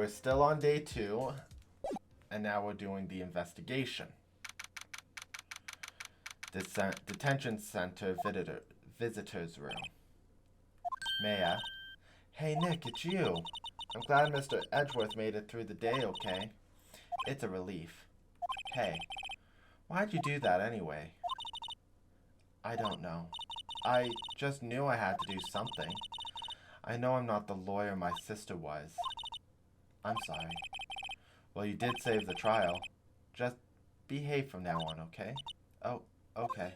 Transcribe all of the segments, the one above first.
we're still on day 2, and now we're doing the investigation. Detention Center visitor's room. Maya. Hey Nick, it's you. I'm glad Mr. Edgeworth made it through the day okay. It's a relief. Hey, why'd you do that anyway? I don't know. I just knew I had to do something. I know I'm not the lawyer my sister was. I'm sorry. Well, you did save the trial. Just behave from now on, okay? Oh, okay.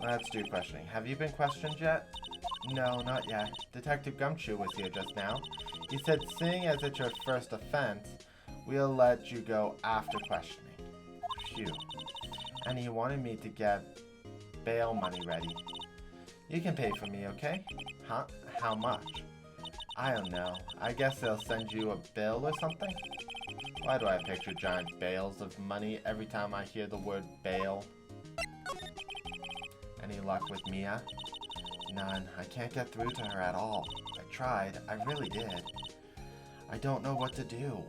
Let's do questioning. Have you been questioned yet? No, not yet. Detective Gumshoe was here just now. He said, seeing as it's your first offense, we'll let you go after questioning. Phew. And he wanted me to get bail money ready. You can pay for me, okay? Huh? How much? I don't know. I guess they'll send you a bill or something? Why do I picture giant bales of money every time I hear the word bail? Any luck with Mia? None. I can't get through to her at all. I tried. I really did. I don't know what to do.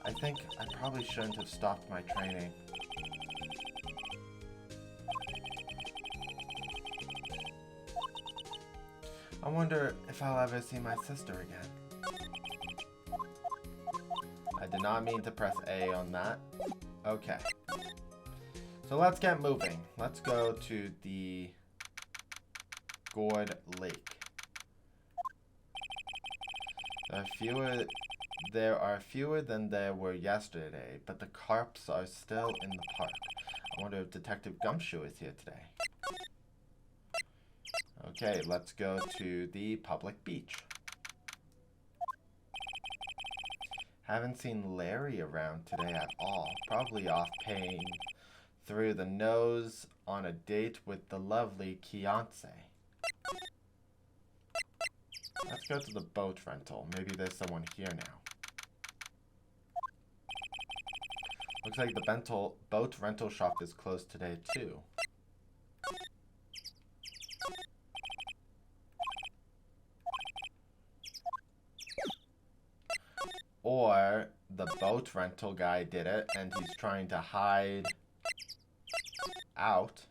I think I probably shouldn't have stopped my training. I wonder if I'll ever see my sister again. I did not mean to press A on that. Okay. So let's get moving. Let's go to the Gourd Lake. There are fewer than there were yesterday, but the carps are still in the park. I wonder if Detective Gumshoe is here today. Okay, let's go to the public beach. Haven't seen Larry around today at all. Probably off paying through the nose on a date with the lovely Kiance. Let's go to the boat rental. Maybe there's someone here now. Looks like the boat rental shop is closed today too. Or the boat rental guy did it and he's trying to hide out.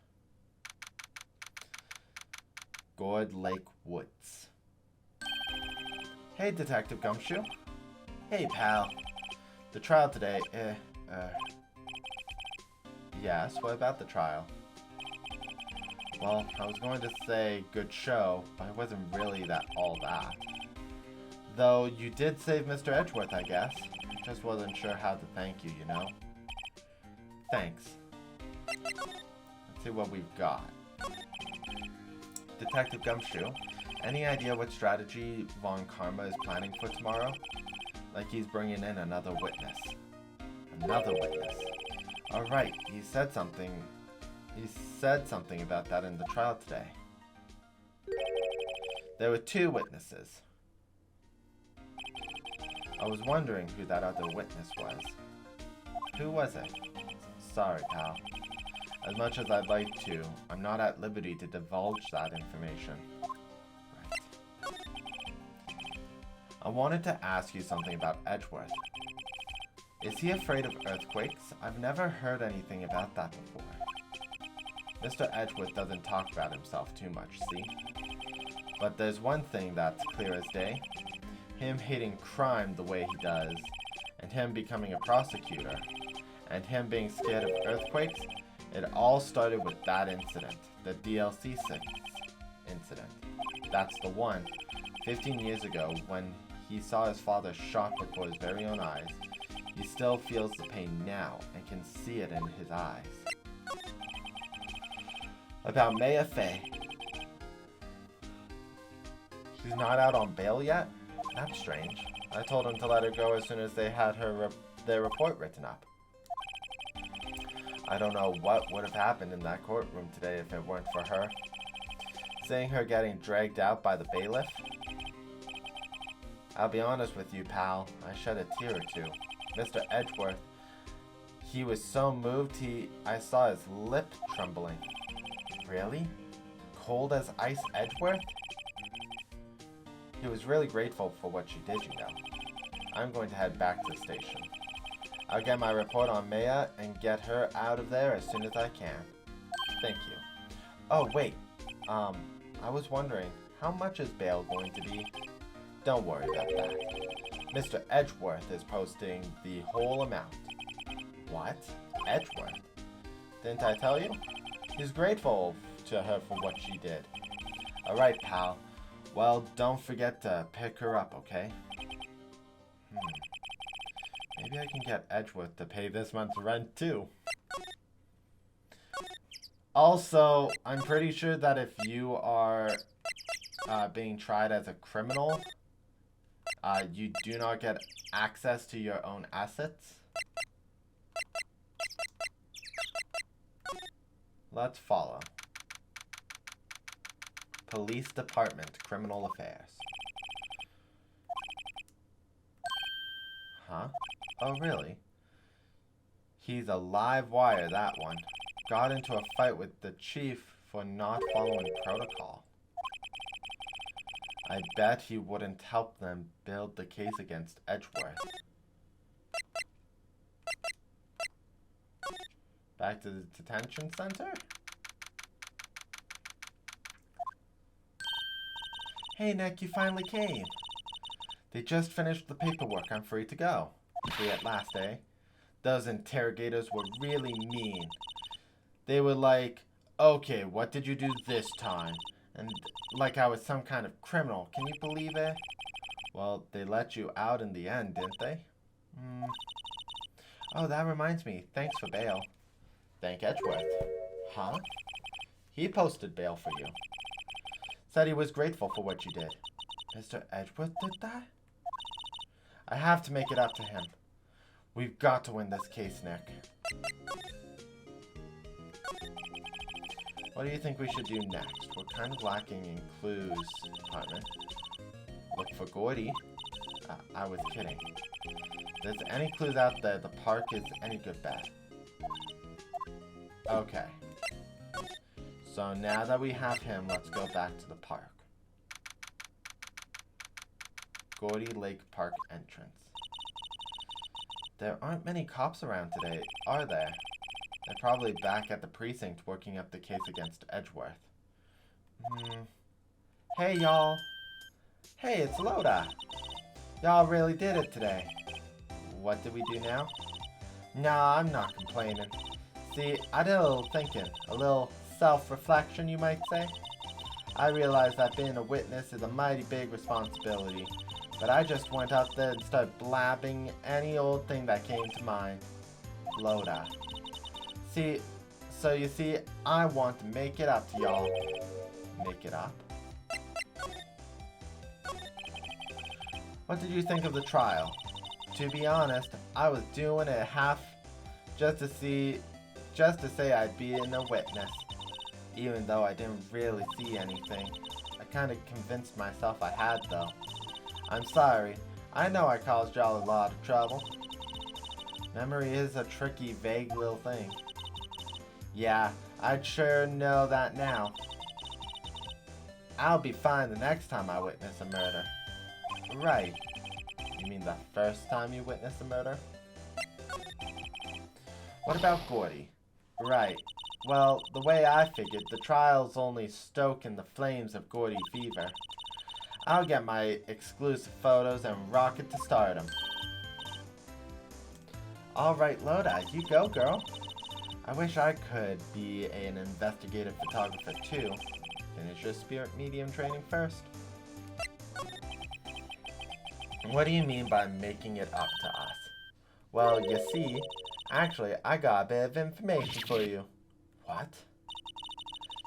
Gourd Lake Woods. Hey, Detective Gumshoe. Hey, pal. The trial today, yes, what about the trial? Well, I was going to say good show, but it wasn't really all that. Though you did save Mr. Edgeworth, I guess. I just wasn't sure how to thank you, you know? Thanks. Let's see what we've got. Detective Gumshoe, any idea what strategy von Karma is planning for tomorrow? Like he's bringing in another witness. Another witness. Alright, he said something about that in the trial today. There were 2 witnesses. I was wondering who that other witness was. Who was it? Sorry, pal. As much as I'd like to, I'm not at liberty to divulge that information. Right. I wanted to ask you something about Edgeworth. Is he afraid of earthquakes? I've never heard anything about that before. Mr. Edgeworth doesn't talk about himself too much, see? But there's one thing that's clear as day. Him hating crime the way he does, and him becoming a prosecutor, and him being scared of earthquakes, it all started with that incident, the DLC 6 incident. That's the one, 15 years ago, when he saw his father shot before his very own eyes. He still feels the pain now, and can see it in his eyes. About Maya Fey. She's not out on bail yet? That's strange. I told him to let her go as soon as they had their report written up. I don't know what would have happened in that courtroom today if it weren't for her. Seeing her getting dragged out by the bailiff. I'll be honest with you, pal. I shed a tear or two. Mr. Edgeworth, he was so moved I saw his lip trembling. Really? cold as ice Edgeworth? He was really grateful for what she did, you know. I'm going to head back to the station. I'll get my report on Maya and get her out of there as soon as I can. Thank you. Oh, wait. I was wondering, how much is bail going to be? Don't worry about that. Mr. Edgeworth is posting the whole amount. What? Edgeworth? Didn't I tell you? He's grateful to her for what she did. Alright, pal. Well, don't forget to pick her up, okay? Maybe I can get Edgeworth to pay this month's rent, too. Also, I'm pretty sure that if you are being tried as a criminal, you do not get access to your own assets. Let's follow. Police Department, Criminal Affairs. Huh? Oh, really? He's a live wire, that one. Got into a fight with the chief for not following protocol. I bet he wouldn't help them build the case against Edgeworth. Back to the detention center? Hey Nick, you finally came. They just finished the paperwork. I'm free to go. Free at last, eh? Those interrogators were really mean. They were like, okay, what did you do this time? And like I was some kind of criminal. Can you believe it? Well, they let you out in the end, didn't they? Oh, that reminds me. Thanks for bail. Thank Edgeworth. Huh? He posted bail for you. Said he was grateful for what you did. Mr. Edgeworth did that? I have to make it up to him. We've got to win this case, Nick. What do you think we should do next? We're kind of lacking in clues, department. Look for Gourdy. I was kidding. If there's any clues out there, the park is any good bet. Okay. So now that we have him, let's go back to the park. Gourd Lake Park entrance. There aren't many cops around today, are there? They're probably back at the precinct working up the case against Edgeworth. Hey, y'all. Hey, it's Lotta. Y'all really did it today. What did we do now? Nah, I'm not complaining. See, I did a little thinking, a little self-reflection, you might say. I realized that being a witness is a mighty big responsibility, but I just went out there and started blabbing any old thing that came to mind. Lotta. So you see, I want to make it up to y'all. Make it up? What did you think of the trial? To be honest, I was doing it half just to say I'd be in a witness. Even though I didn't really see anything. I kind of convinced myself I had, though. I'm sorry. I know I caused y'all a lot of trouble. Memory is a tricky, vague little thing. Yeah, I'd sure know that now. I'll be fine the next time I witness a murder. Right. You mean the first time you witness a murder? What about Gourdy? Right. Well, the way I figured, the trial's only stoking the flames of Gourdy fever. I'll get my exclusive photos and rocket to stardom. Alright, Lotta, you go, girl. I wish I could be an investigative photographer too. Finish your spirit medium training first. What do you mean by making it up to us? Well, you see, actually, I got a bit of information for you. What?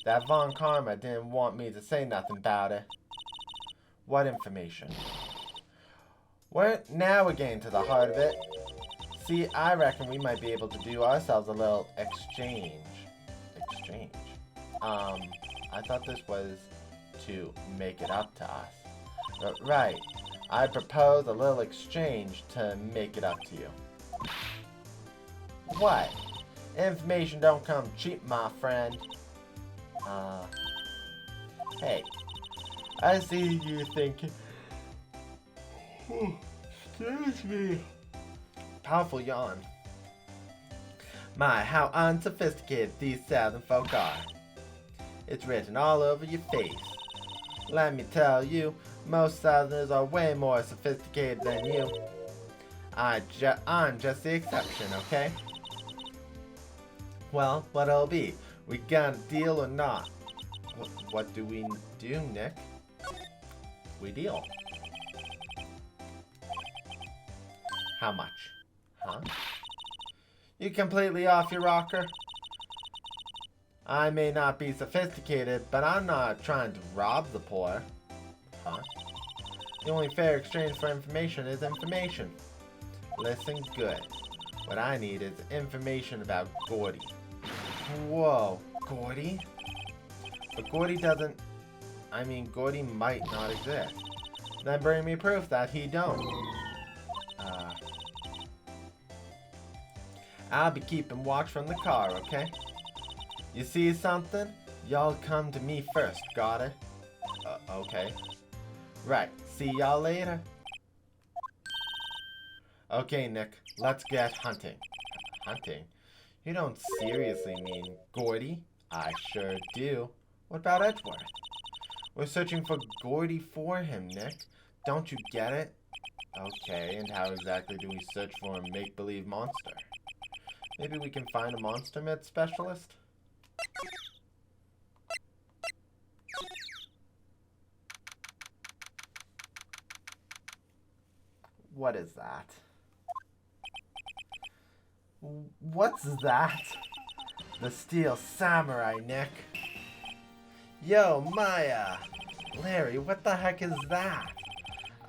That Von Karma didn't want me to say nothing about it. What information? Now we're getting to the heart of it. See, I reckon we might be able to do ourselves a little exchange. Exchange? I thought this was to make it up to us. But, right. I propose a little exchange to make it up to you. What? Information don't come cheap, my friend. Hey, I see you thinking. Excuse me. Powerful yawn. My, how unsophisticated these southern folk are. It's written all over your face. Let me tell you, most southerners are way more sophisticated than you. I'm just the exception, okay? Well, what'll it be? We gonna deal or not? What do we do, Nick? We deal. How much? Huh? You completely off your rocker? I may not be sophisticated, but I'm not trying to rob the poor. Huh? The only fair exchange for information is information. Listen good. What I need is information about Gourdy. Whoa, Gourdy? But Gourdy doesn't... I mean, Gourdy might not exist. Then bring me proof that he don't. I'll be keeping watch from the car, okay? You see something? Y'all come to me first, got it? Okay. Right, see y'all later. Okay, Nick, let's get hunting. Hunting? You don't seriously mean Gourdy? I sure do. What about Edgeworth? We're searching for Gourdy for him, Nick. Don't you get it? Okay, and how exactly do we search for a make-believe monster? Maybe we can find a monster med specialist? What is that? What's that? The Steel Samurai, Nick. Yo, Maya! Larry, what the heck is that?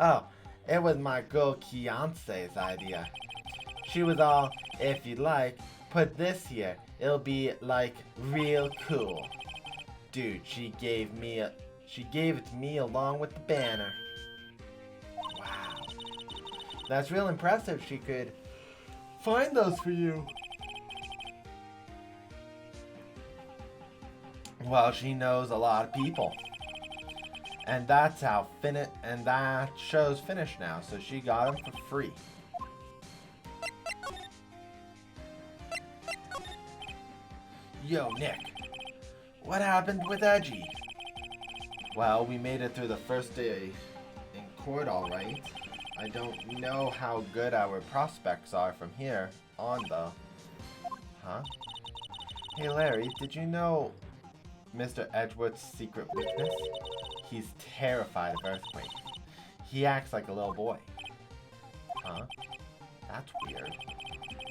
Oh, it was my girl Kiance's idea. She was all, if you'd like, put this here. It'll be, like, real cool. Dude, she gave it to me along with the banner. Wow. That's real impressive. She could find those for you. Well, she knows a lot of people. And that's how that show's finished now, so she got them for free. Yo, Nick. What happened with Edgy? Well, we made it through the first day in court all right. I don't know how good our prospects are from here on, though. Huh? Hey, Larry, did you know Mr. Edgeworth's secret weakness? He's terrified of earthquakes. He acts like a little boy. Huh? That's weird.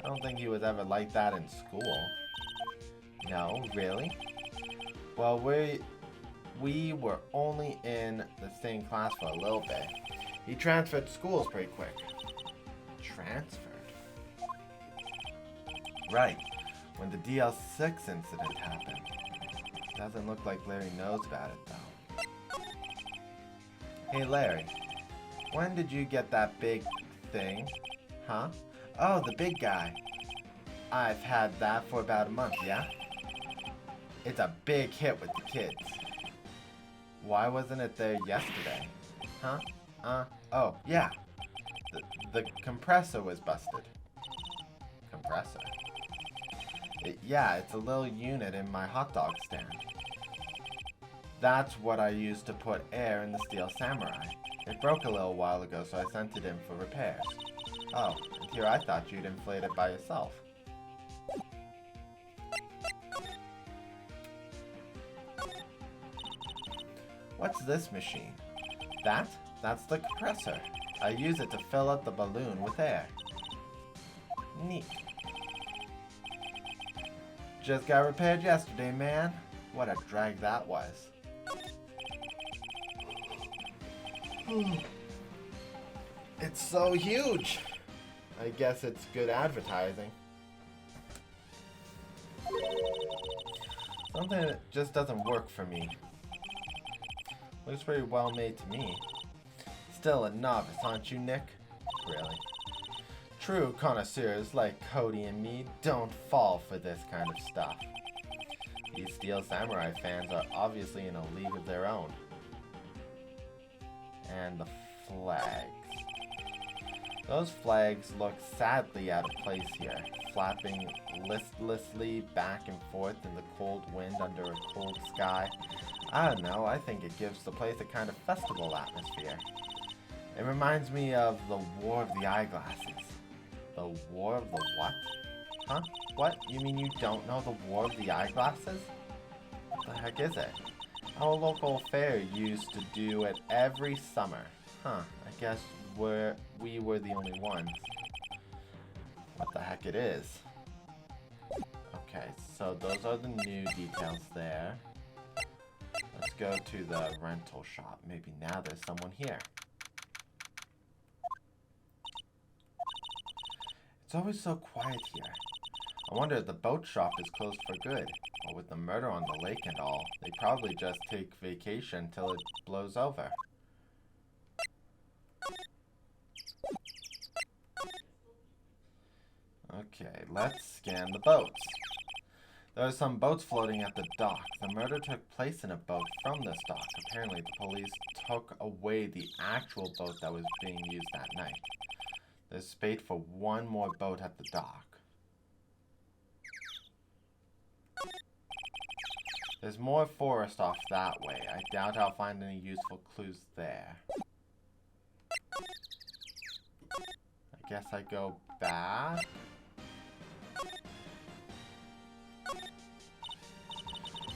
I don't think he was ever like that in school. No, really? Well, we were only in the same class for a little bit. He transferred schools pretty quick. Transferred? Right. When the DL6 incident happened. Doesn't look like Larry knows about it, though. Hey, Larry. When did you get that big thing? Huh? Oh, the big guy. I've had that for about a month, yeah? It's a big hit with the kids. Why wasn't it there yesterday? Huh? Oh, yeah. The compressor was busted. Compressor? Yeah, it's a little unit in my hot dog stand. That's what I used to put air in the Steel Samurai. It broke a little while ago, so I sent it in for repairs. Oh, and here I thought you'd inflate it by yourself. What's this machine? That's the compressor. I use it to fill up the balloon with air. Neat. Just got repaired yesterday, man. What a drag that was. It's so huge. I guess it's good advertising. Something that just doesn't work for me. Looks pretty well made to me. Still a novice, aren't you, Nick? Really? True connoisseurs like Cody and me don't fall for this kind of stuff. These Steel Samurai fans are obviously in a league of their own. And the flags. Those flags look sadly out of place here, flapping listlessly back and forth in the cold wind under a cold sky. I don't know, I think it gives the place a kind of festival atmosphere. It reminds me of the War of the Eyeglasses. The War of the what? Huh? What? You mean you don't know the War of the Eyeglasses? What the heck is it? Our local fair used to do it every summer. Huh, I guess we were the only ones. What the heck it is? Okay, so those are the new details there. Let's go to the rental shop. Maybe now there's someone here. It's always so quiet here. I wonder if the boat shop is closed for good. Or with the murder on the lake and all, they probably just take vacation till it blows over. Okay, let's scan the boats. There are some boats floating at the dock. The murder took place in a boat from this dock. Apparently, the police took away the actual boat that was being used that night. There's space for one more boat at the dock. There's more forest off that way. I doubt I'll find any useful clues there. I guess I go back.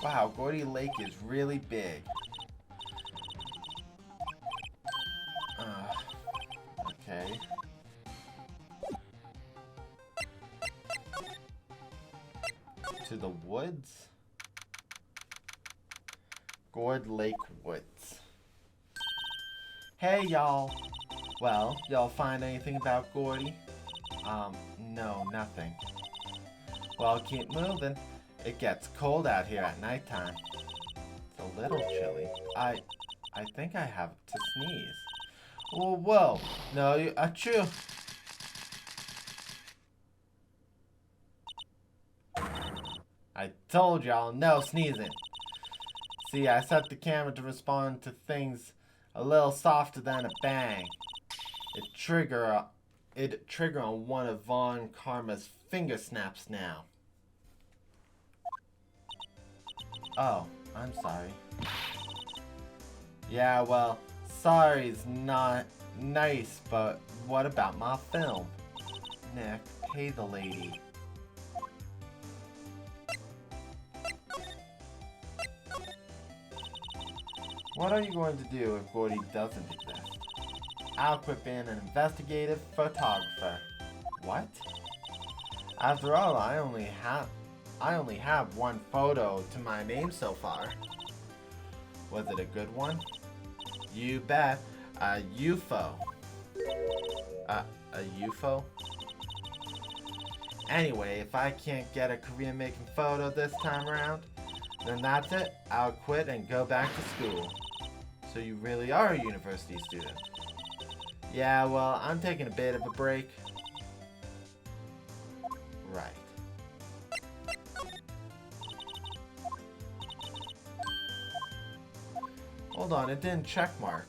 Wow, Gourd Lake is really big. Okay. To the woods? Gourd Lake Woods. Hey, y'all. Well, y'all find anything about Gourdy? No, nothing. Well, keep moving. It gets cold out here at nighttime. It's a little chilly. I think I have to sneeze. Oh, whoa. No, achoo. I told y'all, no sneezing. See, I set the camera to respond to things a little softer than a bang. It trigger on one of Von Karma's finger snaps now. Oh, I'm sorry. Yeah, well, sorry's not nice, but what about my film? Nick, pay the lady. What are you going to do if Gourdy doesn't exist? I'll equip in an investigative photographer. What? After all, I only have one photo to my name so far. Was it a good one? You bet. A UFO. A UFO? Anyway, if I can't get a career-making photo this time around, then that's it. I'll quit and go back to school. So you really are a university student? Yeah, well, I'm taking a bit of a break. Right. Hold on, it didn't check mark.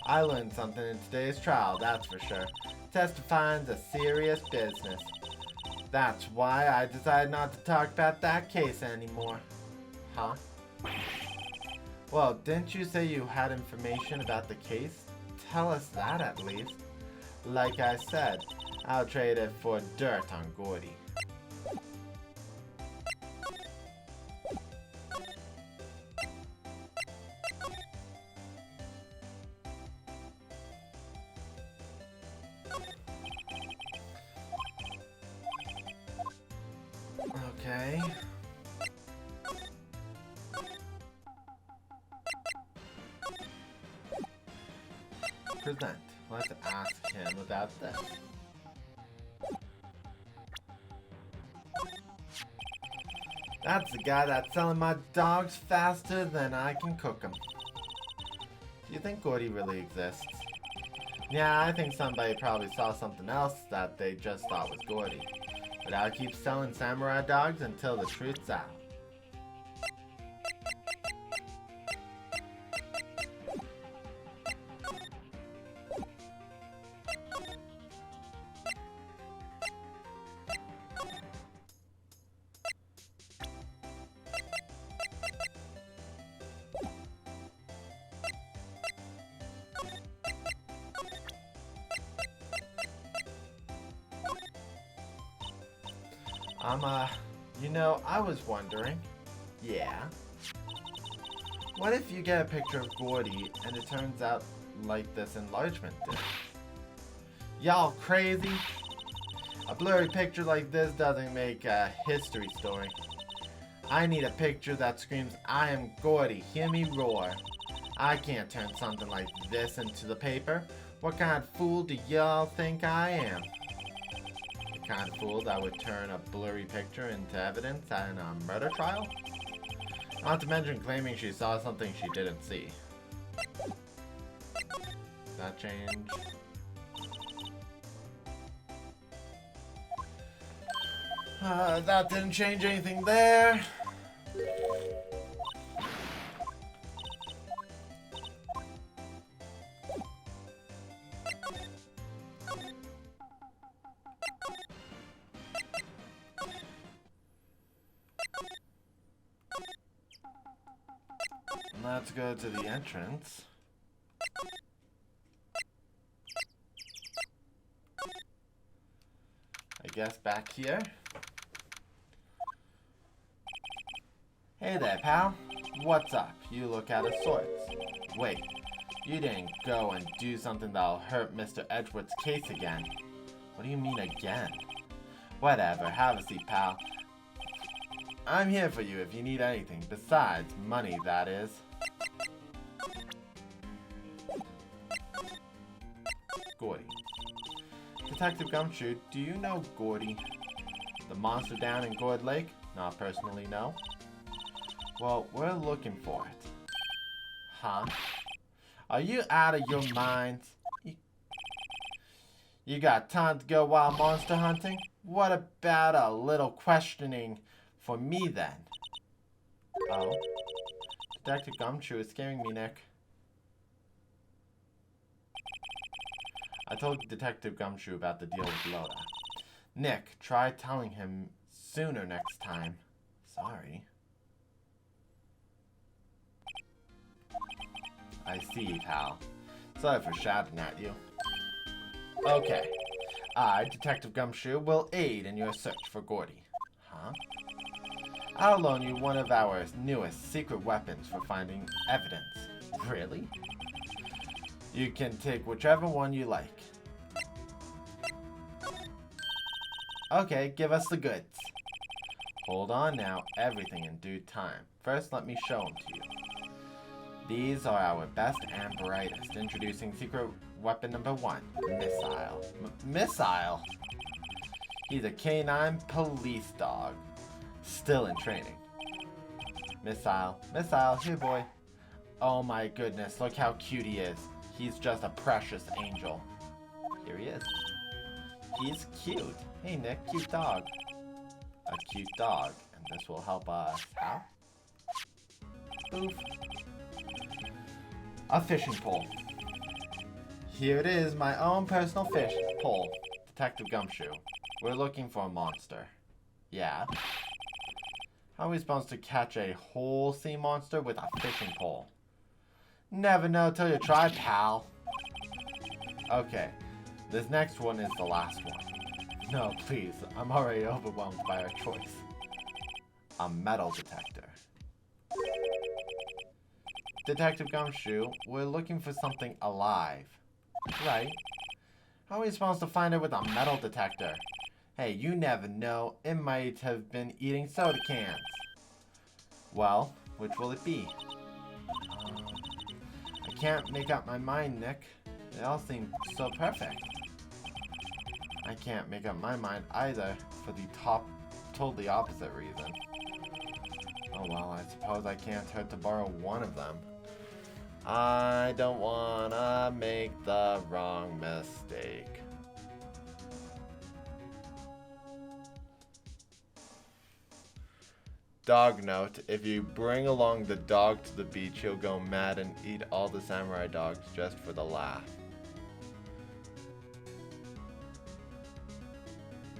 I learned something in today's trial, that's for sure. Testifying's a serious business. That's why I decided not to talk about that case anymore. Huh? Well, didn't you say you had information about the case? Tell us that at least. Like I said, I'll trade it for dirt on Gourdy. Okay. Present. Let's ask him about this. That's the guy that's selling my dogs faster than I can cook them. Do you think Gourdy really exists? Yeah, I think somebody probably saw something else that they just thought was Gourdy. But I'll keep selling samurai dogs until the truth's out. I was wondering. Yeah. What if you get a picture of Gourdy and it turns out like this enlargement did? Y'all crazy? A blurry picture like this doesn't make a history story. I need a picture that screams, I am Gourdy, hear me roar. I can't turn something like this into the paper. What kind of fool do y'all think I am? Kind of fool that would turn a blurry picture into evidence in a murder trial? Not to mention claiming she saw something she didn't see. That change? That didn't change anything there. Let's go to the entrance. I guess back here. Hey there, pal. What's up? You look out of sorts. Wait, you didn't go and do something that'll hurt Mr. Edgewood's case again. What do you mean again? Whatever, have a seat, pal. I'm here for you if you need anything, besides money, that is. Gourdy. Detective Gumshoe, do you know Gourdy? The monster down in Gourd Lake? Not personally, no. Well, we're looking for it. Huh? Are you out of your minds? You got time to go wild monster hunting? What about a little questioning for me then? Oh? Detective Gumshoe is scaring me, Nick. I told Detective Gumshoe about the deal with Lotta. Nick, try telling him sooner next time. Sorry. I see, pal. Sorry for shouting at you. Okay. I, Detective Gumshoe, will aid in your search for Gourdy. Huh? I'll loan you one of our newest secret weapons for finding evidence. Really? You can take whichever one you like. Okay, give us the goods. Hold on now, everything in due time. First, let me show them to you. These are our best and brightest. Introducing secret weapon number 1, Missile. Missile? He's a canine police dog. Still in training. Missile. Missile, here boy. Oh my goodness, look how cute he is. He's just a precious angel. Here he is. He's cute. Hey Nick, cute dog. A cute dog. And this will help us. How? Boof. A fishing pole. Here it is, my own personal fish pole. Detective Gumshoe. We're looking for a monster. Yeah. How are we supposed to catch a whole sea monster with a fishing pole? Never know till you try, pal. Okay, this next one is the last one. No, please, I'm already overwhelmed by our choice. A metal detector. Detective Gumshoe, we're looking for something alive. Right. How are we supposed to find it with a metal detector? Hey, you never know. It might have been eating soda cans. Well, which will it be? I can't make up my mind, Nick. They all seem so perfect. I can't make up my mind either for the totally opposite reason. Oh well, I suppose I can't hurt to borrow one of them. I don't wanna make the wrong mistake. Dog note, if you bring along the dog to the beach, he'll go mad and eat all the samurai dogs just for the laugh.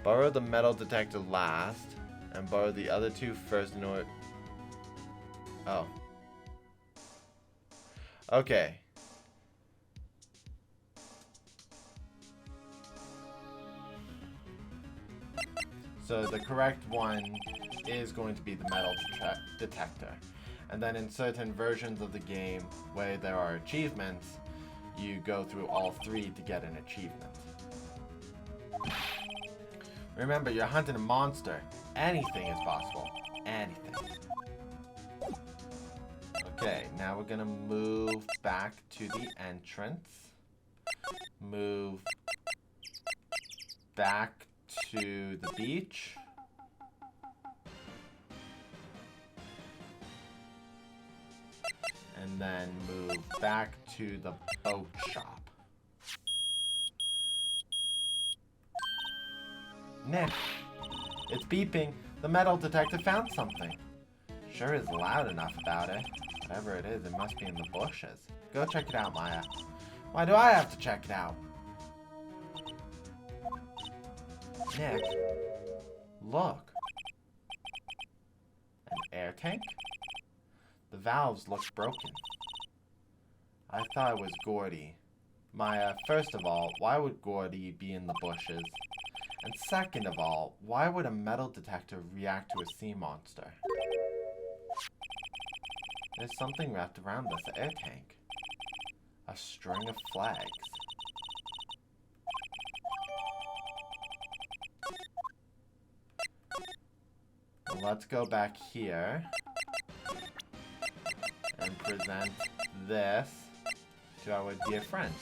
Borrow the metal detector last, and borrow the other two first in order... Oh. Okay. So the correct one is going to be the metal detector. And then in certain versions of the game where there are achievements, you go through all three to get an achievement. Remember, you're hunting a monster. Anything is possible. Anything. Okay, now we're gonna move back to the entrance. Move back to the beach. And then move back to the boat shop. Nick, it's beeping. The metal detector found something. Sure is loud enough about it. Whatever it is, it must be in the bushes. Go check it out, Maya. Why do I have to check it out? Nick, look. An air tank? The valves look broken. I thought it was Gourdy. Maya, first of all, why would Gourdy be in the bushes? And second of all, why would a metal detector react to a sea monster? There's something wrapped around this air tank. A string of flags. Well, let's go back here and present this to our dear friend.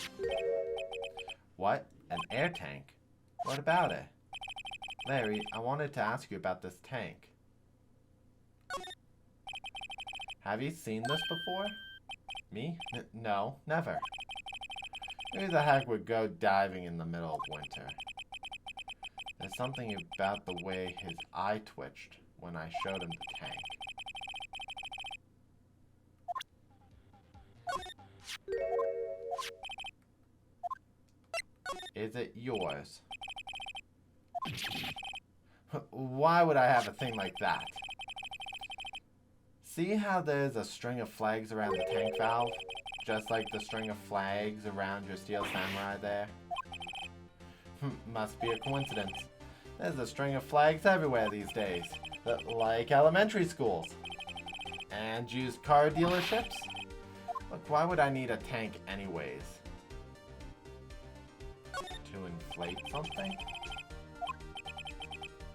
What? An air tank? What about it? Larry, I wanted to ask you about this tank. Have you seen this before? Me? No, never. Who the heck would go diving in the middle of winter? There's something about the way his eye twitched when I showed him the tank. Is it yours? Why would I have a thing like that? See how there's a string of flags around the tank valve? Just like the string of flags around your steel samurai there? Must be a coincidence. There's a string of flags everywhere these days. Like elementary schools. And used car dealerships? Look, why would I need a tank anyways? To inflate something?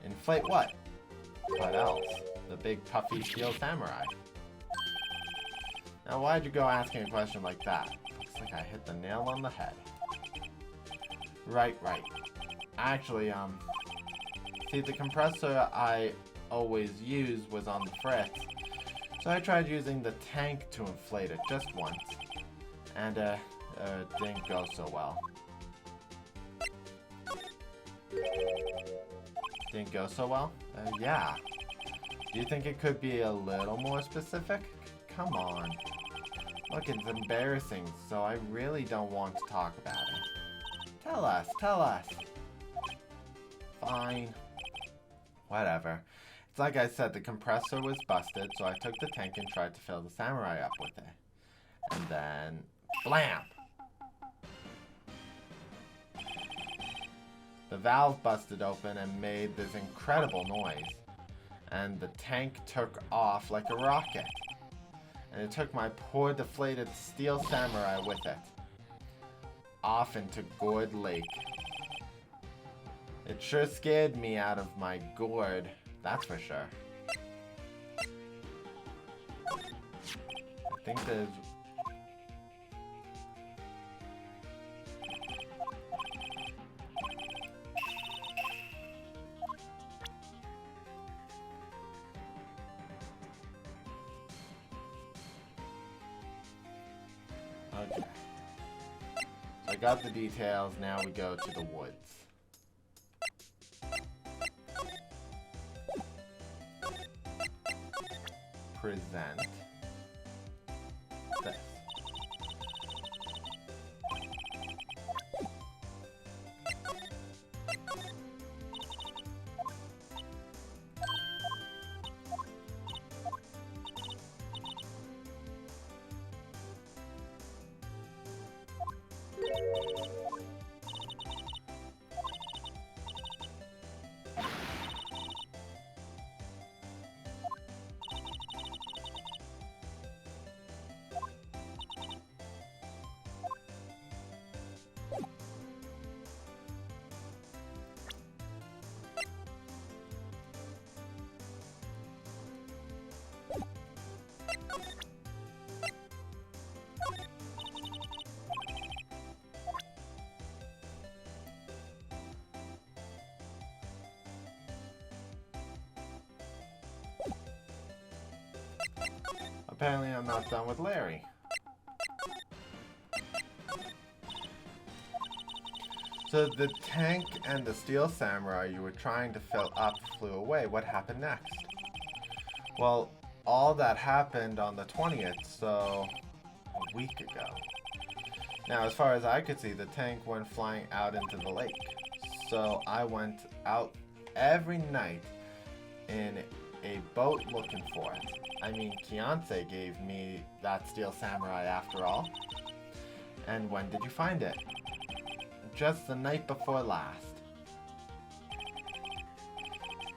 Inflate what? What else? The big puffy steel samurai. Now why'd you go asking a question like that? Looks like I hit the nail on the head. Right. Actually, see, the compressor I always used was on the fritz, so I tried using the tank to inflate it just once, and it didn't go so well. Didn't go so well? Yeah. Do you think it could be a little more specific? Come on. Look, it's embarrassing, so I really don't want to talk about it. Tell us. Fine. Whatever. It's like I said, the compressor was busted, so I took the tank and tried to fill the samurai up with it. And then, blam! The valve busted open and made this incredible noise. And the tank took off like a rocket. And it took my poor deflated steel samurai with it. Off into Gourd Lake. It sure scared me out of my gourd, that's for sure. I think there's... I got the details. Now we go to the woods. Present this. Apparently I'm not done with Larry. So the tank and the steel samurai you were trying to fill up flew away. What happened next? Well, all that happened on the 20th, so a week ago. Now, as far as I could see, the tank went flying out into the lake. So I went out every night in a boat looking for it. I mean, Kianse gave me that steel samurai after all. And when did you find it? Just the night before last.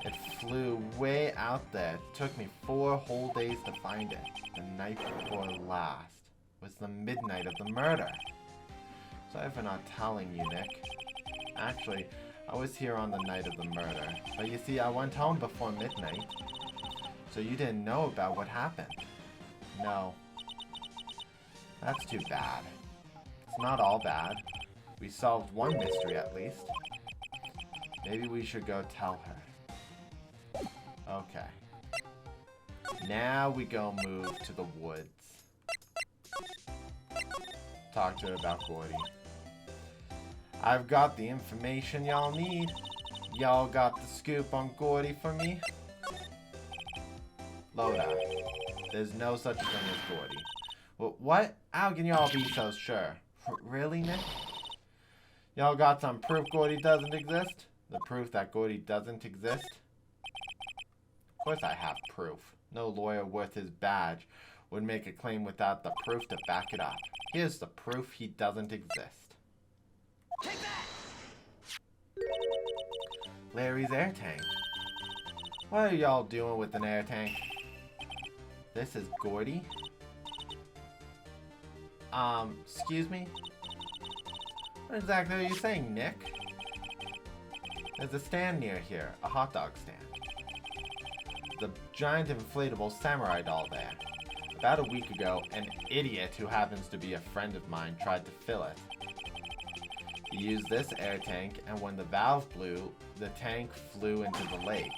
It flew way out there. It took me 4 whole days to find it. The night before last was the midnight of the murder. Sorry for not telling you, Nick. Actually, I was here on the night of the murder. But you see, I went home before midnight. So you didn't know about what happened? No. That's too bad. It's not all bad. We solved one mystery at least. Maybe we should go tell her. Okay. Now we go move to the woods. Talk to her about Gourdy. I've got the information y'all need. Y'all got the scoop on Gourdy for me? Lotta. There's no such thing as Gourdy. Well, what? How can y'all be so sure? Really, Nick? Y'all got some proof Gourdy doesn't exist? The proof that Gourdy doesn't exist? Of course I have proof. No lawyer worth his badge would make a claim without the proof to back it up. Here's the proof he doesn't exist. Take that! Larry's air tank. What are y'all doing with an air tank? This is Gourdy? Excuse me? What exactly are you saying, Nick? There's a stand near here, a hot dog stand. The giant inflatable samurai doll there. About a week ago, an idiot who happens to be a friend of mine tried to fill it. He used this air tank, and when the valve blew, the tank flew into the lake.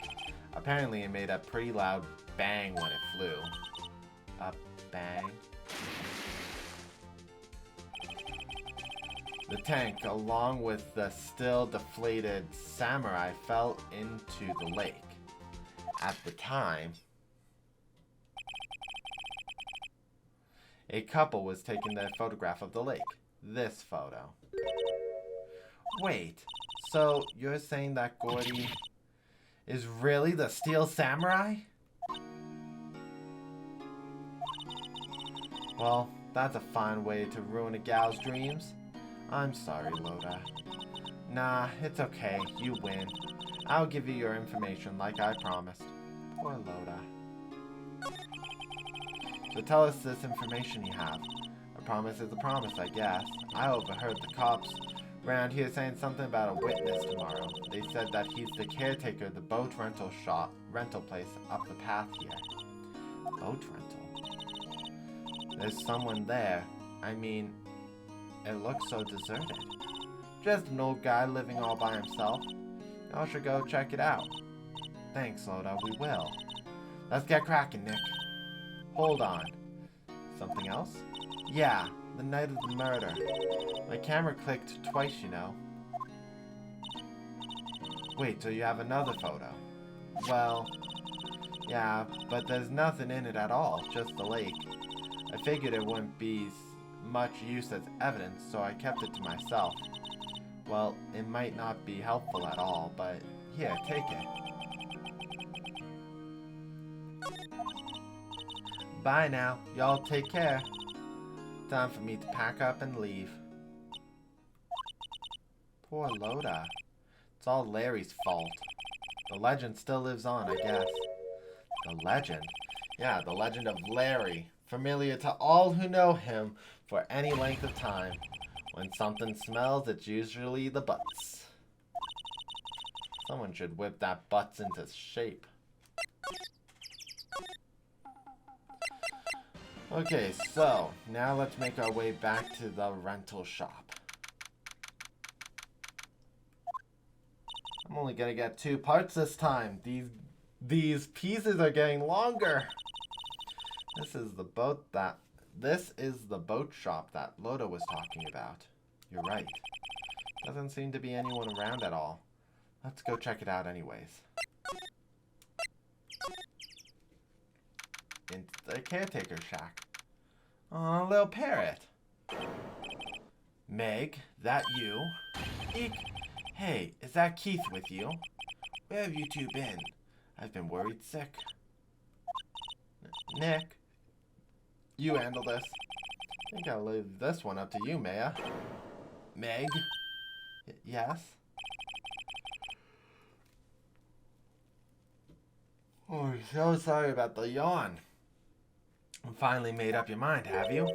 Apparently, it made a pretty loud bang when it flew. A bang? The tank, along with the still deflated samurai, fell into the lake. At the time, a couple was taking their photograph of the lake. This photo. Wait, so you're saying that Gourdy is really the Steel Samurai? Well, that's a fine way to ruin a gal's dreams. I'm sorry, Lotta. Nah, it's okay. You win. I'll give you your information like I promised. Poor Lotta. So tell us this information you have. A promise is a promise, I guess. I overheard the cops around here saying something about a witness tomorrow. They said that he's the caretaker of the boat rental place up the path here. Boat rental? There's someone there. I mean, it looks so deserted. Just an old guy living all by himself. Y'all should go check it out. Thanks, Lotta, we will. Let's get cracking, Nick. Hold on. Something else? Yeah, The night of the murder. My camera clicked twice, you know. Wait, so you have another photo? Well, yeah, but there's nothing in it at all, just the lake. I figured it wouldn't be much use as evidence, so I kept it to myself. Well, it might not be helpful at all, but here, take it. Bye now. Y'all take care. Time for me to pack up and leave. Poor Lotta. It's all Larry's fault. The legend still lives on, I guess. The legend? Yeah, the legend of Larry. Familiar to all who know him for any length of time. When something smells, it's usually the butts. Someone should whip that butts into shape. Okay, so now let's make our way back to the rental shop. I'm only gonna get 2 parts this time. These pieces are getting longer. This is the boat shop that Lotta was talking about. You're right. Doesn't seem to be anyone around at all. Let's go check it out anyways. Into the caretaker shack. Aw, little parrot. Meg, that you? Eek. Hey, is that Keith with you? Where have you two been? I've been worried sick. Nick, you handle this. I think I'll leave this one up to you, Maya. Meg? Yes? Oh, so sorry about the yawn. You finally made up your mind, have you?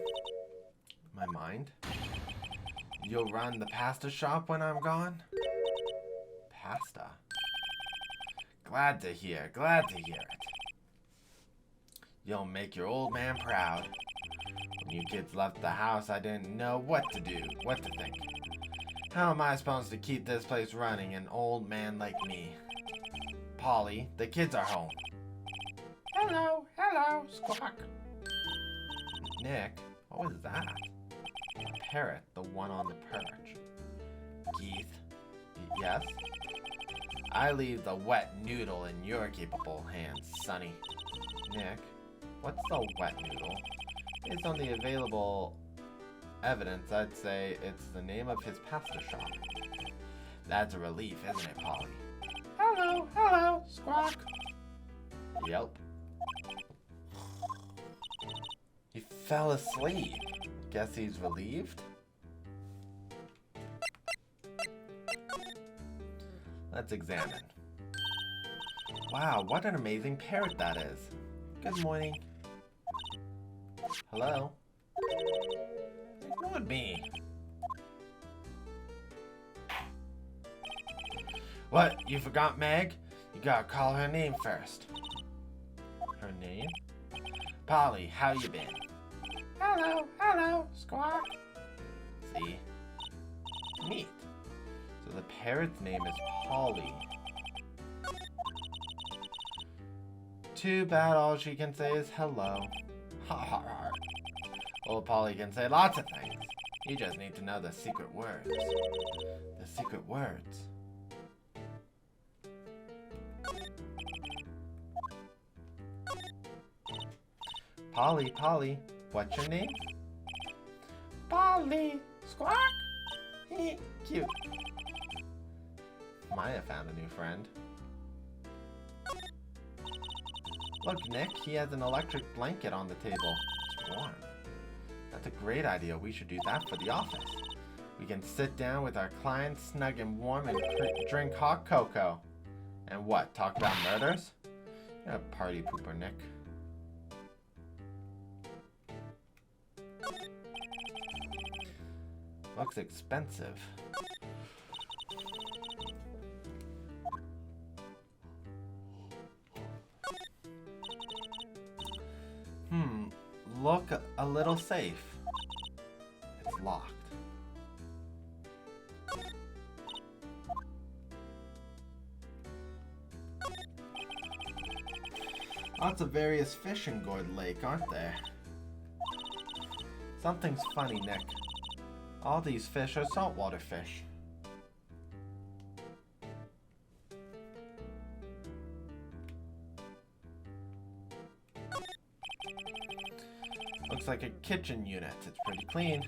My mind? You'll run the pasta shop when I'm gone? Pasta? Glad to hear it. You'll make your old man proud. When you kids left the house, I didn't know what to do, what to think. How am I supposed to keep this place running, an old man like me? Polly, the kids are home. Hello, squawk. Nick, what was that? A parrot, the one on the perch. Keith, yes? I leave the wet noodle in your capable hands, Sonny. Nick, what's the wet noodle? Based on the available evidence, I'd say it's the name of his pasta shop. That's a relief, isn't it, Polly? Hello, squawk. Yep. He fell asleep. Guess he's relieved? Let's examine. Wow, what an amazing parrot that is. Good morning. Hello? Ignored me. What, you forgot Meg? You gotta call her name first. Her name? Polly, how you been? Hello, squawk. See? Neat. So the parrot's name is Polly. Too bad all she can say is hello. Ha ha ha. Well, Polly can say lots of things. You just need to know the secret words. The secret words. Polly, what's your name? Polly, squawk. Cute. Maya found a new friend. Look, Nick, he has an electric blanket on the table. It's warm. That's a great idea. We should do that for the office. We can sit down with our clients snug and warm and drink hot cocoa. And what, talk about murders? You're a party pooper, Nick. Looks expensive. Look a little safe. It's locked. Lots of various fish in Gourd Lake, aren't there? Something's funny, Nick. All these fish are saltwater fish. Looks like a kitchen unit. It's pretty clean.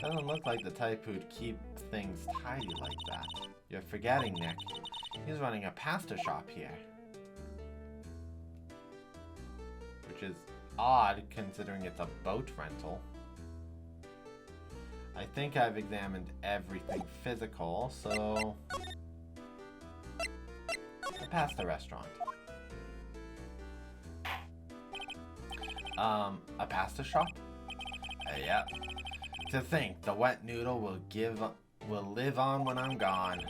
Doesn't look like the type who'd keep things tidy like that. You're forgetting, Nick. He's running a pasta shop here. Which is odd, considering it's a boat rental. I think I've examined everything physical, so... a pasta restaurant. A pasta shop? Yep. To think, the wet noodle will live on when I'm gone.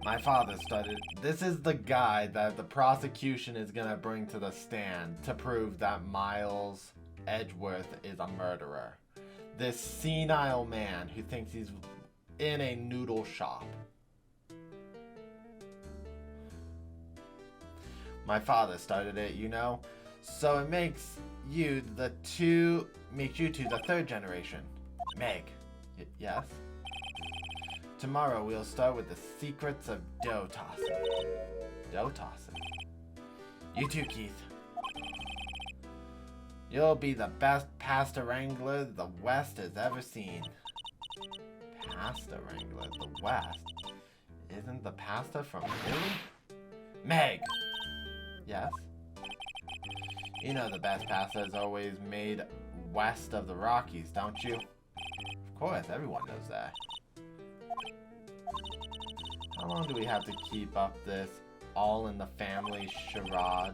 My father started... This is the guy that the prosecution is gonna bring to the stand to prove that Miles Edgeworth is a murderer. This senile man who thinks he's in a noodle shop. My father started it, you know, so it makes you two the third generation. Meg. Yes? Tomorrow we'll start with the secrets of dough tossing. Dough tossing? You too, Keith. You'll be the best pasta wrangler the West has ever seen. Pasta wrangler the West? Isn't the pasta from Italy? Meg! Yes? You know the best pasta is always made west of the Rockies, don't you? Of course, everyone knows that. How long do we have to keep up this all-in-the-family charade?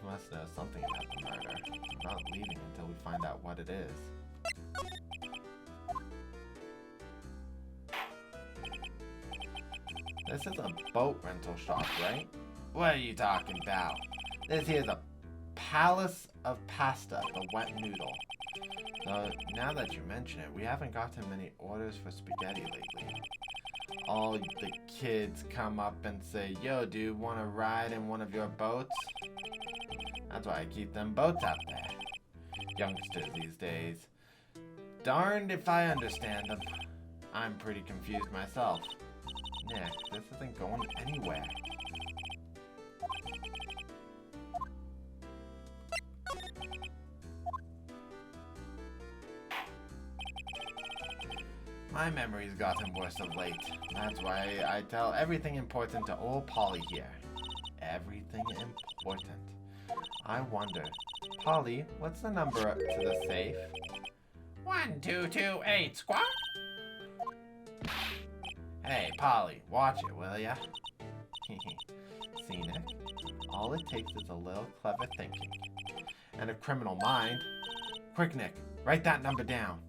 Must know something about the murder. I'm not leaving until we find out what it is. This is a boat rental shop, right? What are you talking about? This here's a palace of pasta, the wet noodle. Now that you mention it, we haven't gotten many orders for spaghetti lately. All the kids come up and say, "Yo, dude, wanna ride in one of your boats?" That's why I keep them boats out there. Youngsters these days. Darned if I understand them. I'm pretty confused myself. Nick, this isn't going anywhere. My memory's gotten worse of late. That's why I tell everything important to old Polly here. Everything important. I wonder. Polly, what's the number to the safe? 1228, squawk? Hey, Polly, watch it, will ya? See, Nick? All it takes is a little clever thinking. And a criminal mind. Quick, Nick, write that number down.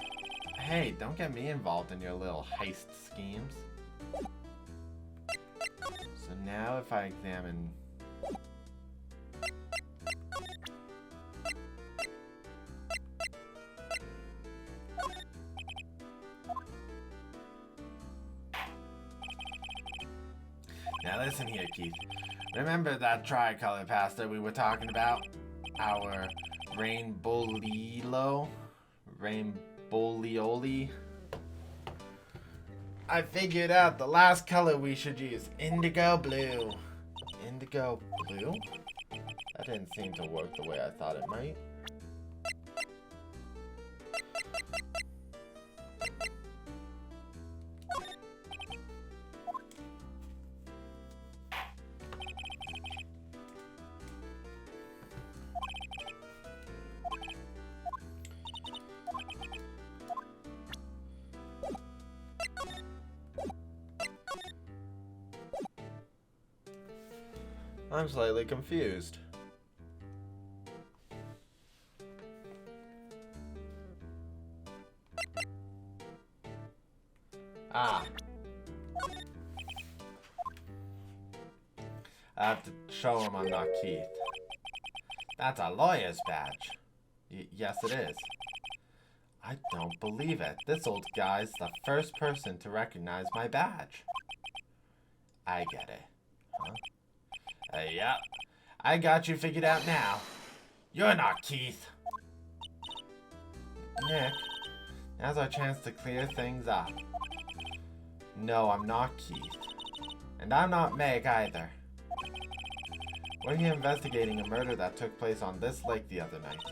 Hey, don't get me involved in your little heist schemes. So now if I examine... Now listen here, Keith. Remember that tricolor pasta we were talking about? Our rainbowlioli? I figured out the last color we should use. Indigo blue. Indigo blue? That didn't seem to work the way I thought it might. I'm slightly confused. Ah. I have to show him I'm not Keith. That's a lawyer's badge. Yes, it is. I don't believe it. This old guy's the first person to recognize my badge. I get it. Huh? Yeah, I got you figured out now. You're not Keith. Nick, now's our chance to clear things up. No, I'm not Keith. And I'm not Meg either. We're here investigating a murder that took place on this lake the other night.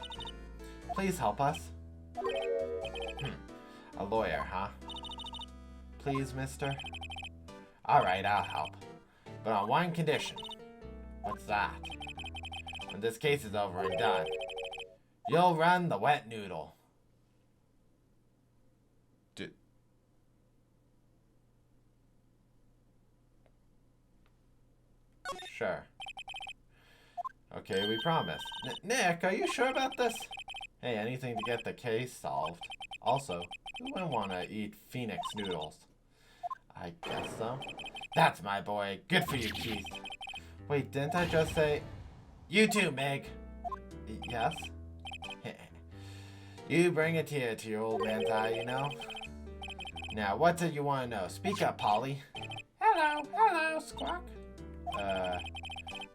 Please help us. A lawyer, huh? Please, mister? Alright, I'll help. But on one condition. What's that? When this case is over and done, you'll run the wet noodle. Sure. Okay, we promise. Nick, are you sure about this? Hey, anything to get the case solved. Also, who wouldn't want to eat Phoenix noodles? I guess so. That's my boy. Good for you, Keith. Wait, didn't I just say... You too, Meg. Yes? You bring a tear to your old man's eye, you know? Now, what did you want to know? Speak up, Polly. Hello, Squawk. I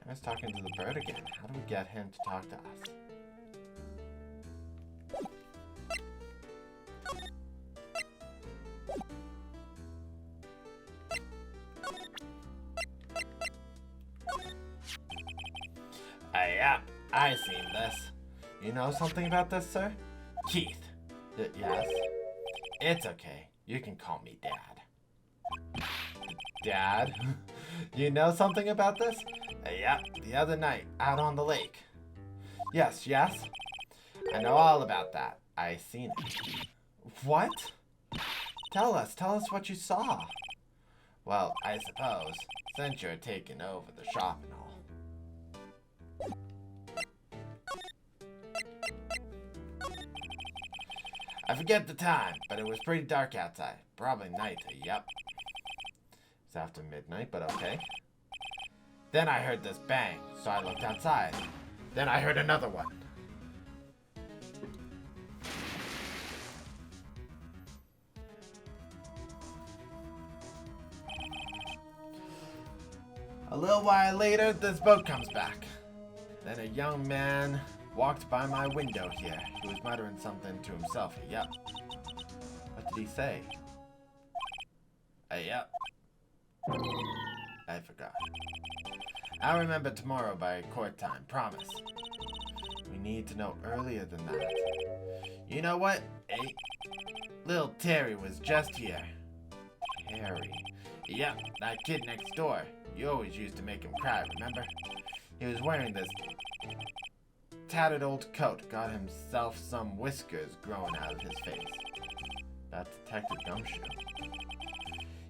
was talking to the bird again. How do we get him to talk to us? Yep, I seen this. You know something about this, sir? Keith. Yes? It's okay. You can call me Dad. Dad? You know something about this? Yep, the other night, out on the lake. Yes. I know all about that. I seen it. What? Tell us what you saw. Well, I suppose, since you're taking over the shop and all. I forget the time, but it was pretty dark outside. Probably night, yep. It's after midnight, but okay. Then I heard this bang, so I looked outside. Then I heard another one. A little while later, this boat comes back. Then a young man walked by my window here. He was muttering something to himself. Yep. What did he say? Yep. I forgot. I'll remember tomorrow by court time. Promise. We need to know earlier than that. You know what? Little Terry was just here. Terry? Yep, that kid next door. You always used to make him cry, remember? He was wearing this tattered old coat, got himself some whiskers growing out of his face. That's Detective Gumshoe.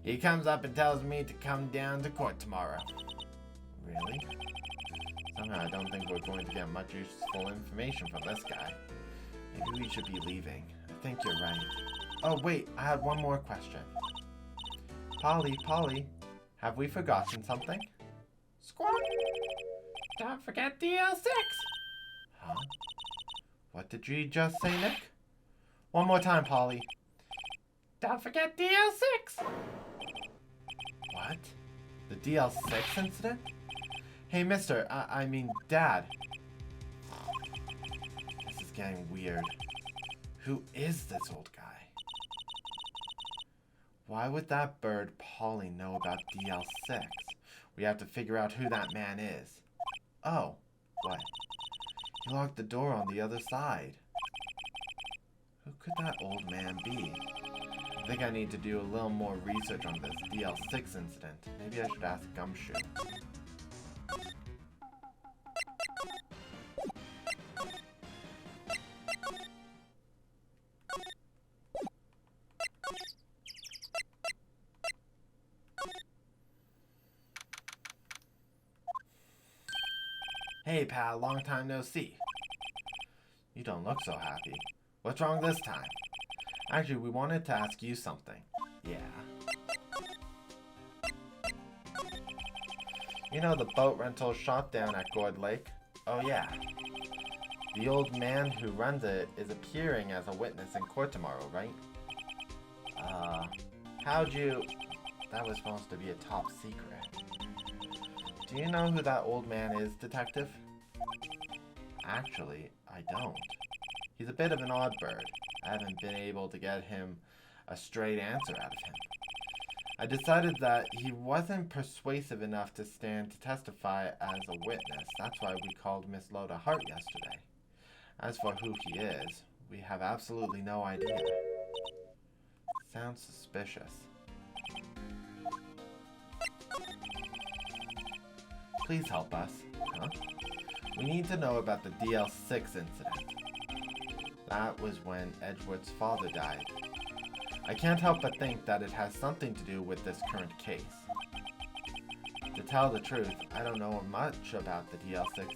He comes up and tells me to come down to court tomorrow. Really? Somehow I don't think we're going to get much useful information from this guy. Maybe we should be leaving. I think you're right. Oh wait, I had one more question. Polly, have we forgotten something? Squawk! Don't forget DL6! Huh? What did you just say, Nick? One more time, Polly. Don't forget DL6! What? The DL6 incident? Hey, mister, I mean, Dad. This is getting weird. Who is this old guy? Why would that bird Polly know about DL6? We have to figure out who that man is. Oh, what? He locked the door on the other side. Who could that old man be? I think I need to do a little more research on this DL6 incident. Maybe I should ask Gumshoe. Hey pal, long time no see. You don't look so happy. What's wrong this time? Actually, we wanted to ask you something. Yeah. You know the boat rental shop down at Gourd Lake? Oh yeah. The old man who runs it is appearing as a witness in court tomorrow, right? How'd you... That was supposed to be a top secret. Do you know who that old man is, Detective? Actually, I don't. He's a bit of an odd bird. I haven't been able to get him a straight answer out of him. I decided that he wasn't persuasive enough to stand to testify as a witness. That's why we called Miss Lotta Hart yesterday. As for who he is, we have absolutely no idea. Sounds suspicious. Please help us. Huh? We need to know about the DL6 incident. That was when Edgeworth's father died. I can't help but think that it has something to do with this current case. To tell the truth, I don't know much about the DL6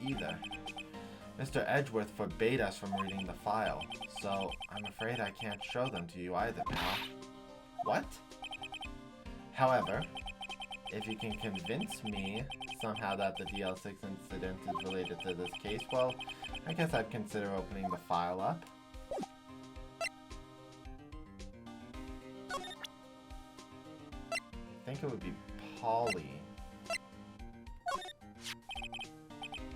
either. Mr. Edgeworth forbade us from reading the file, so I'm afraid I can't show them to you either, pal. What? However, if you can convince me somehow that the DL6 incident is related to this case, well, I guess I'd consider opening the file up. I think it would be Polly.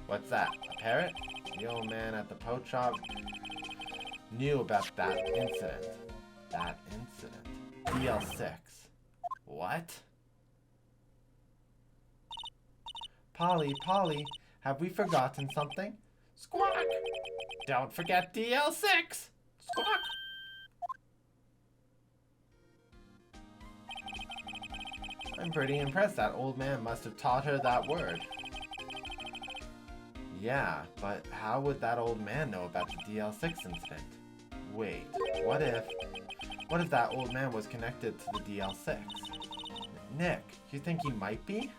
What's that? A parrot? The old man at the poach shop knew about that incident. That incident. DL6. What? Polly, have we forgotten something? Squawk! Don't forget DL6! Squawk! I'm pretty impressed. That old man must have taught her that word. Yeah, but how would that old man know about the DL6 incident? Wait, what if that old man was connected to the DL6? Nick, you think he might be?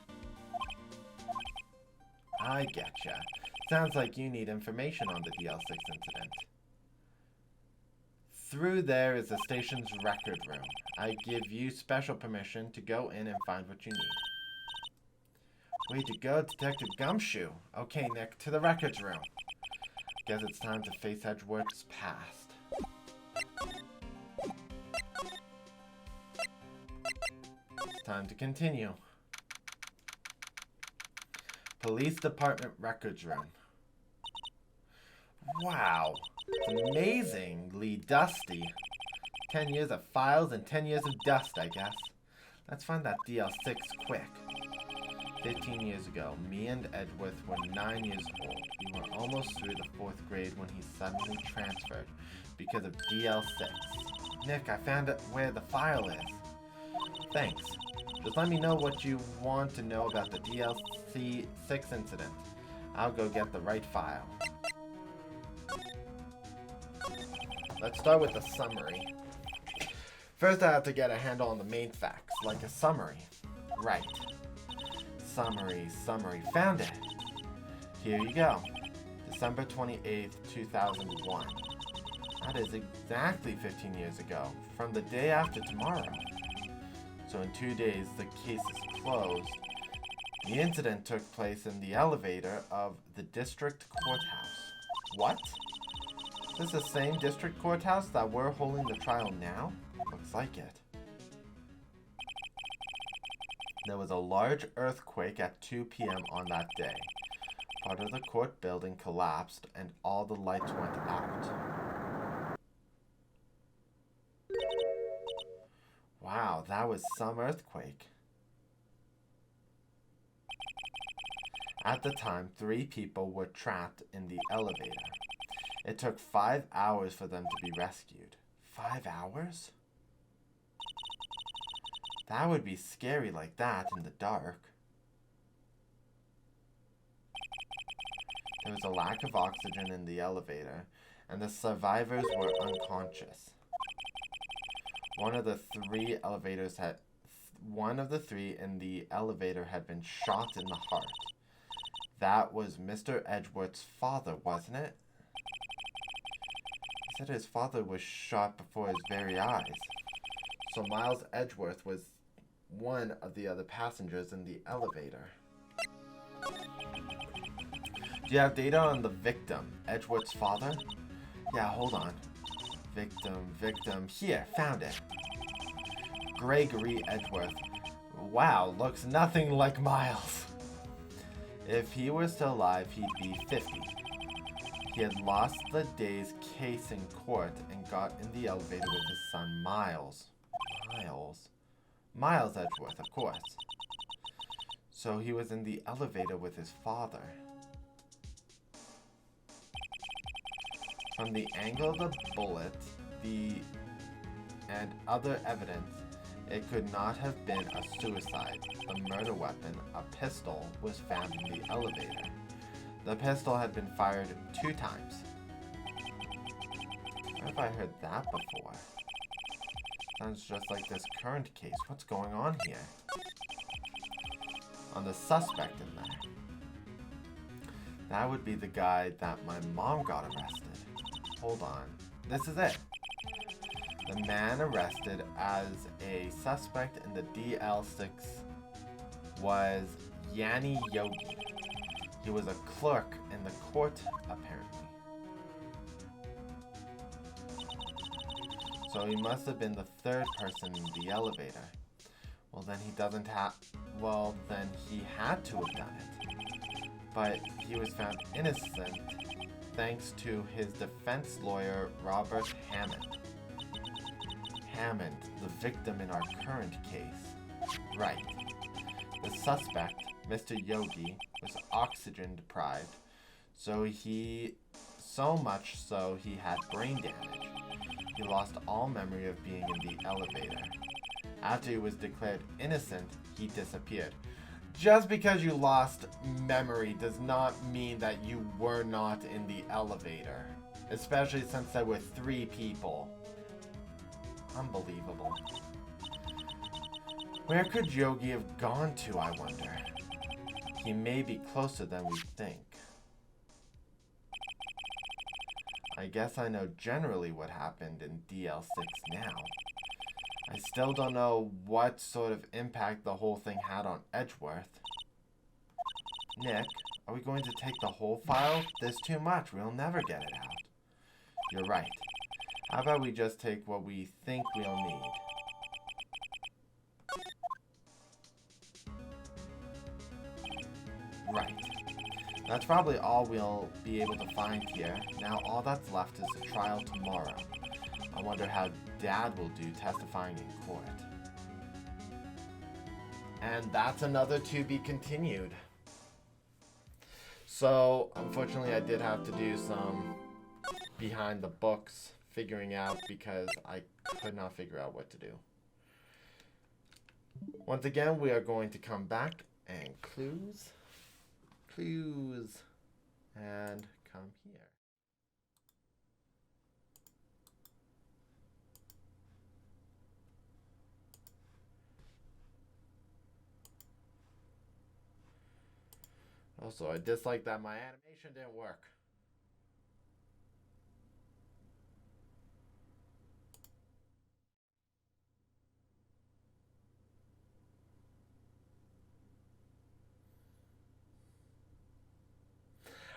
I getcha. Sounds like you need information on the DL6 incident. Through there is the station's record room. I give you special permission to go in and find what you need. Way to go, Detective Gumshoe. Okay, Nick, to the records room. Guess it's time to face Edgeworth's past. It's time to continue. Police Department records room. Wow, it's amazingly dusty. 10 years of files and 10 years of dust, I guess. Let's find that DL6 quick. 15 years ago, me and Edgeworth were 9 years old. We were almost through the 4th grade when he suddenly transferred because of DL6. Nick, I found out where the file is. Thanks. Just let me know what you want to know about the DLC6 incident. I'll go get the right file. Let's start with a summary. First, I have to get a handle on the main facts, like a summary. Right. Summary. Found it. Here you go. December 28th, 2001. That is exactly 15 years ago, from the day after tomorrow. So in 2 days, the case is closed. The incident took place in the elevator of the district courthouse. What? Is this the same district courthouse that we're holding the trial now? Looks like it. There was a large earthquake at 2 p.m. on that day. Part of the court building collapsed and all the lights went out. Wow, that was some earthquake. At the time, 3 people were trapped in the elevator. It took 5 hours for them to be rescued. 5 hours? That would be scary like that in the dark. There was a lack of oxygen in the elevator, and the survivors were unconscious. One of the 3 in the elevator had been shot in the heart. That was Mr. Edgeworth's father, wasn't it? He said his father was shot before his very eyes. So Miles Edgeworth was one of the other passengers in the elevator. Do you have data on the victim, Edgeworth's father? Yeah, hold on. Victim. Here, found it. Gregory Edgeworth. Wow, looks nothing like Miles. If he were still alive, he'd be 50. He had lost the day's case in court and got in the elevator with his son Miles. Miles Edgeworth, of course. So he was in the elevator with his father. From the angle of the bullet, and other evidence, it could not have been a suicide. The murder weapon, a pistol, was found in the elevator. The pistol had been fired 2 times. Where have I heard that before? Sounds just like this current case. What's going on here? On the suspect in there. That would be the guy that my mom got arrested. Hold on. This is it. The man arrested as a suspect in the DL6 was Yanni Yogi. He was a clerk in the court, apparently. So he must have been the 3rd person in the elevator. Well, then he doesn't have... Well, then he had to have done it. But he was found innocent thanks to his defense lawyer, Robert Hammond. Hammond, the victim in our current case. Right. The suspect, Mr. Yogi, was oxygen deprived, so much so he had brain damage. He lost all memory of being in the elevator. After he was declared innocent, he disappeared. Just because you lost memory does not mean that you were not in the elevator, especially since there were 3 people. Unbelievable. Where could Yogi have gone to, I wonder? He may be closer than we think. I guess I know generally what happened in DL6 now. I still don't know what sort of impact the whole thing had on Edgeworth. Nick, are we going to take the whole file? There's too much. We'll never get it out. You're right. How about we just take what we think we'll need? Right. That's probably all we'll be able to find here. Now all that's left is the trial tomorrow. I wonder how Dad will do testifying in court. And that's another to be continued. So, unfortunately I did have to do some behind the books figuring out because I could not figure out what to do. Once again, we are going to come back and clues, and come here. Also, I dislike that my animation didn't work.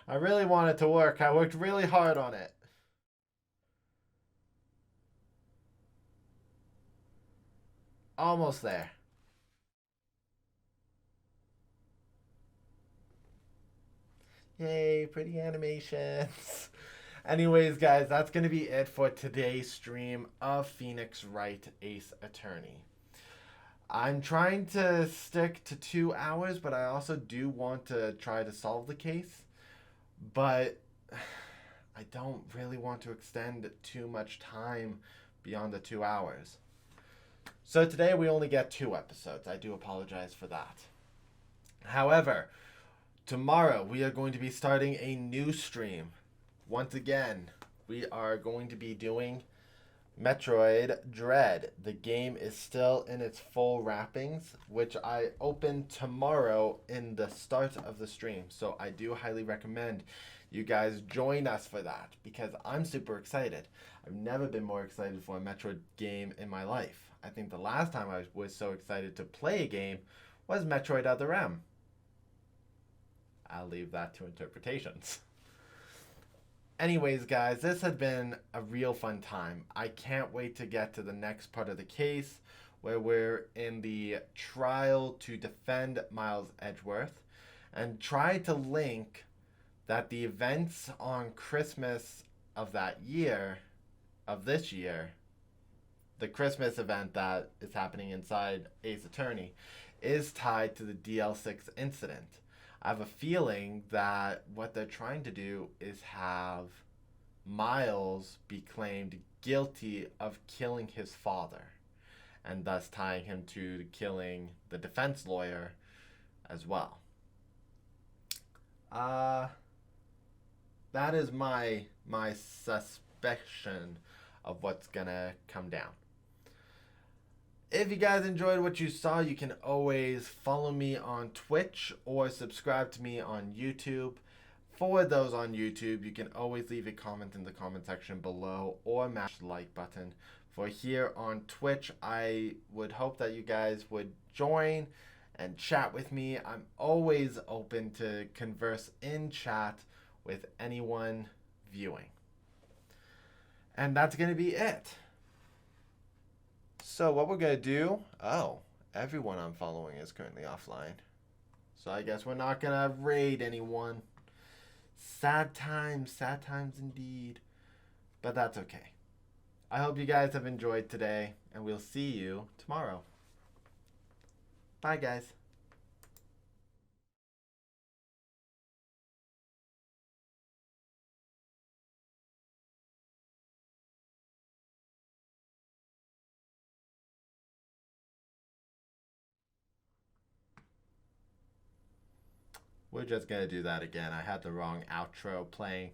I really want it to work. I worked really hard on it. Almost there. Yay, pretty animations. Anyways, guys, that's going to be it for today's stream of Phoenix Wright Ace Attorney. I'm trying to stick to 2 hours, but I also do want to try to solve the case. But I don't really want to extend too much time beyond the 2 hours. So today we only get 2 episodes. I do apologize for that. However, tomorrow we are going to be starting a new stream. Once again, we are going to be doing Metroid Dread. The game is still in its full wrappings, which I open tomorrow in the start of the stream. So I do highly recommend you guys join us for that because I'm super excited. I've never been more excited for a Metroid game in my life. I think the last time I was so excited to play a game was Metroid Other M. I'll leave that to interpretations. Anyways, guys, this had been a real fun time. I can't wait to get to the next part of the case where we're in the trial to defend Miles Edgeworth and try to link that the events on Christmas of that year, of this year, the Christmas event that is happening inside Ace Attorney, is tied to the DL6 incident. I have a feeling that what they're trying to do is have Miles be claimed guilty of killing his father, and thus tying him to killing the defense lawyer as well. That is my suspicion of what's gonna come down. If you guys enjoyed what you saw, you can always follow me on Twitch or subscribe to me on YouTube. For those on YouTube, you can always leave a comment in the comment section below or mash the like button. For here on Twitch, I would hope that you guys would join and chat with me. I'm always open to converse in chat with anyone viewing. And that's going to be it. So what we're going to do, everyone I'm following is currently offline. So I guess we're not going to raid anyone. Sad times indeed. But that's okay. I hope you guys have enjoyed today, and we'll see you tomorrow. Bye, guys. We're just going to do that again. I had the wrong outro playing.